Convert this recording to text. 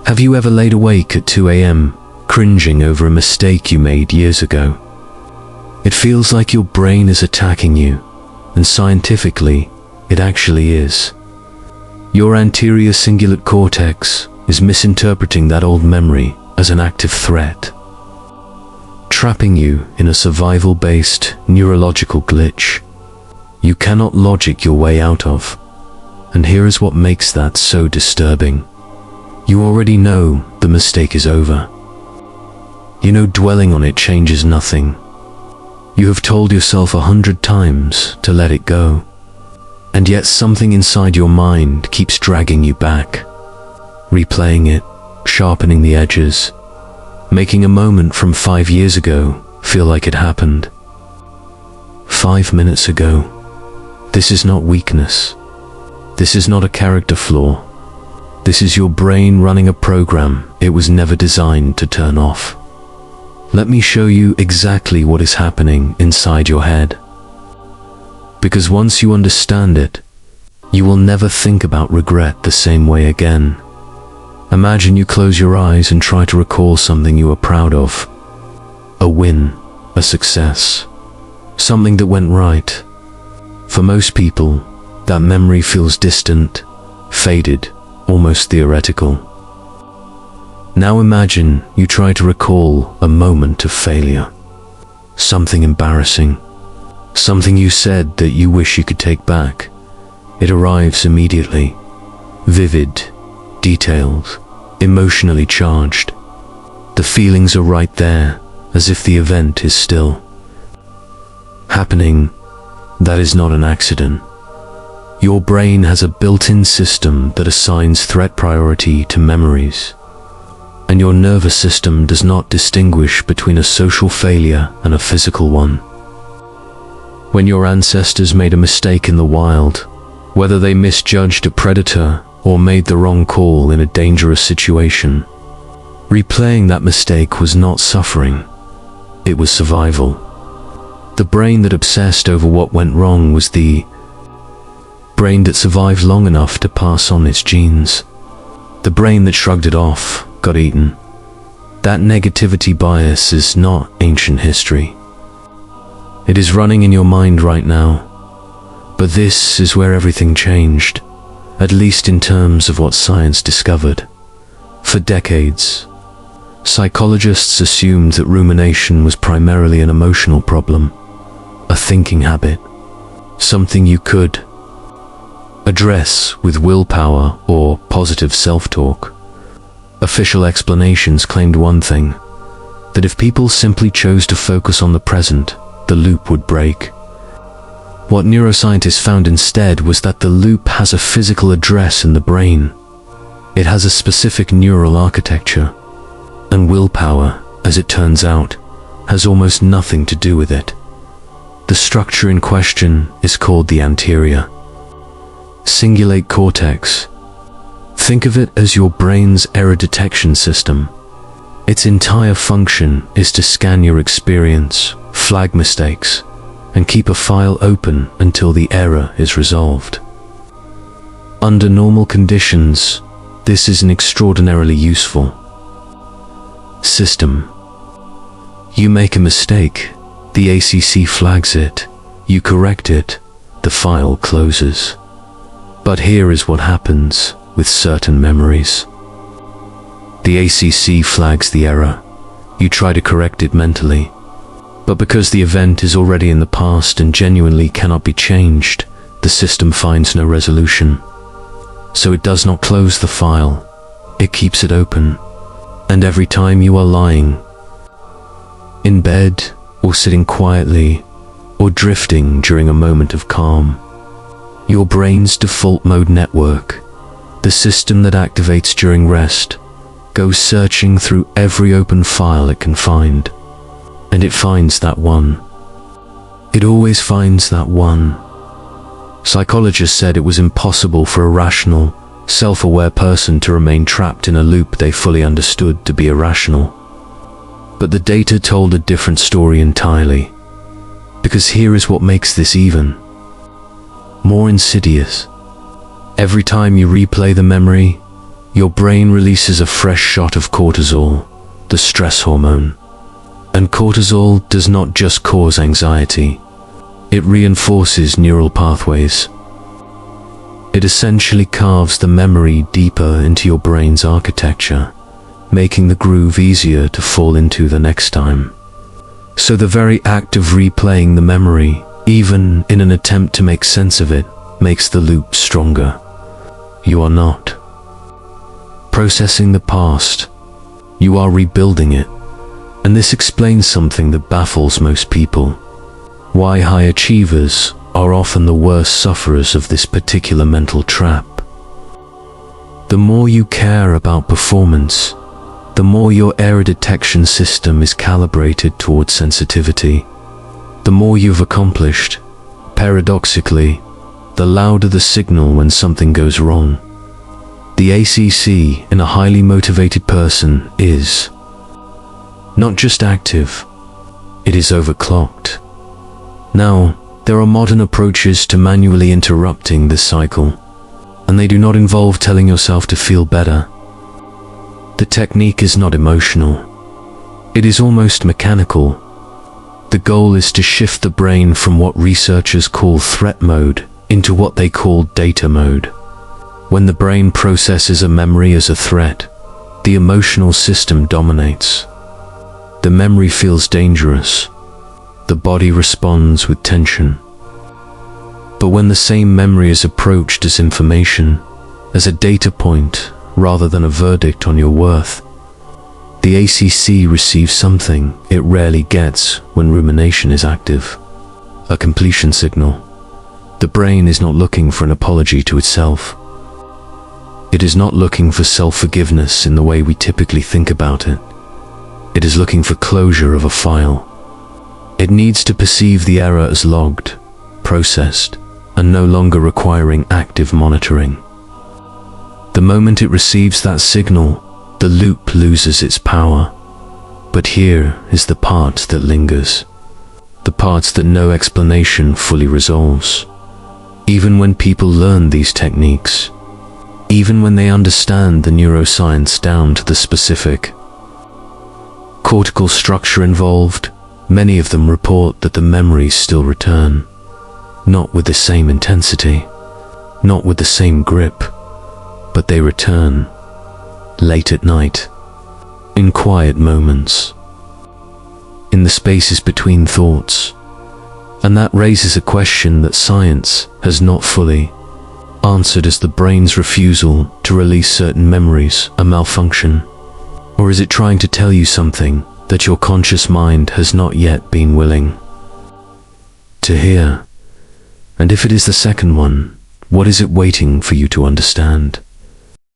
Have you ever laid awake at 2 a.m., cringing over a mistake you made years ago? It feels like your brain is attacking you, and scientifically, it actually is. Your anterior cingulate cortex is misinterpreting that old memory as an active threat, trapping you in a survival-based neurological glitch you cannot logic your way out of. And here is what makes that so disturbing. You already know the mistake is over. You know dwelling on it changes nothing. You have told yourself 100 times to let it go. And yet something inside your mind keeps dragging you back, replaying it, sharpening the edges, making a moment from 5 years ago feel like it happened 5 minutes ago. This is not weakness. This is not a character flaw. This is your brain running a program it was never designed to turn off. Let me show you exactly what is happening inside your head. Because once you understand it, you will never think about regret the same way again. Imagine you close your eyes and try to recall something you are proud of. A win, a success, something that went right. For most people, that memory feels distant, faded, almost theoretical. Now imagine you try to recall a moment of failure, something embarrassing, something you said that you wish you could take back. It arrives immediately, vivid, detailed, emotionally charged. The feelings are right there, as if the event is still happening. That is not an accident. Your brain has a built-in system that assigns threat priority to memories, and your nervous system does not distinguish between a social failure and a physical one. When your ancestors made a mistake in the wild, whether they misjudged a predator or made the wrong call in a dangerous situation, replaying that mistake was not suffering, it was survival. The brain that obsessed over what went wrong was the brain that survived long enough to pass on its genes. The brain that shrugged it off got eaten. That negativity bias is not ancient history. It is running in your mind right now. But this is where everything changed, at least in terms of what science discovered. For decades, psychologists assumed that rumination was primarily an emotional problem, a thinking habit, something you could address with willpower or positive self-talk. Official explanations claimed one thing, that if people simply chose to focus on the present, the loop would break. What neuroscientists found instead was that the loop has a physical address in the brain. It has a specific neural architecture, and willpower, as it turns out, has almost nothing to do with it. The structure in question is called the anterior cingulate cortex. Think of it as your brain's error detection system. Its entire function is to scan your experience, flag mistakes, and keep a file open until the error is resolved. Under normal conditions, this is an extraordinarily useful system. You make a mistake, the ACC flags it, you correct it, the file closes. But here is what happens with certain memories. The ACC flags the error. You try to correct it mentally, but because the event is already in the past and genuinely cannot be changed, the system finds no resolution. So it does not close the file, it keeps it open. And every time you are lying in bed, or sitting quietly, or drifting during a moment of calm, your brain's default mode network, the system that activates during rest, goes searching through every open file it can find. And it finds that one. It always finds that one. Psychologists said it was impossible for a rational, self-aware person to remain trapped in a loop they fully understood to be irrational. But the data told a different story entirely. Because here is what makes this even more insidious. Every time you replay the memory, your brain releases a fresh shot of cortisol, the stress hormone. And cortisol does not just cause anxiety, it reinforces neural pathways. It essentially carves the memory deeper into your brain's architecture, making the groove easier to fall into the next time. So the very act of replaying the memory, even in an attempt to make sense of it, makes the loop stronger. You are not processing the past, you are rebuilding it. And this explains something that baffles most people: why high achievers are often the worst sufferers of this particular mental trap. The more you care about performance, the more your error detection system is calibrated towards sensitivity. The more you've accomplished, paradoxically, the louder the signal when something goes wrong. The ACC in a highly motivated person is not just active, it is overclocked. Now, there are modern approaches to manually interrupting this cycle, and they do not involve telling yourself to feel better. The technique is not emotional. It is almost mechanical. The goal is to shift the brain from what researchers call threat mode into what they call data mode. When the brain processes a memory as a threat, the emotional system dominates. The memory feels dangerous. The body responds with tension. But when the same memory is approached as information, as a data point rather than a verdict on your worth, the ACC receives something it rarely gets when rumination is active: a completion signal. The brain is not looking for an apology to itself. It is not looking for self-forgiveness in the way we typically think about it. It is looking for closure of a file. It needs to perceive the error as logged, processed, and no longer requiring active monitoring. The moment it receives that signal, the loop loses its power. But here is the part that lingers. The parts that no explanation fully resolves. Even when people learn these techniques, even when they understand the neuroscience down to the specific cortical structure involved, many of them report that the memories still return. Not with the same intensity, not with the same grip, but they return, late at night, in quiet moments, in the spaces between thoughts. And that raises a question that science has not fully answered: is the brain's refusal to release certain memories a malfunction? Or is it trying to tell you something that your conscious mind has not yet been willing to hear? And if it is the second one, what is it waiting for you to understand?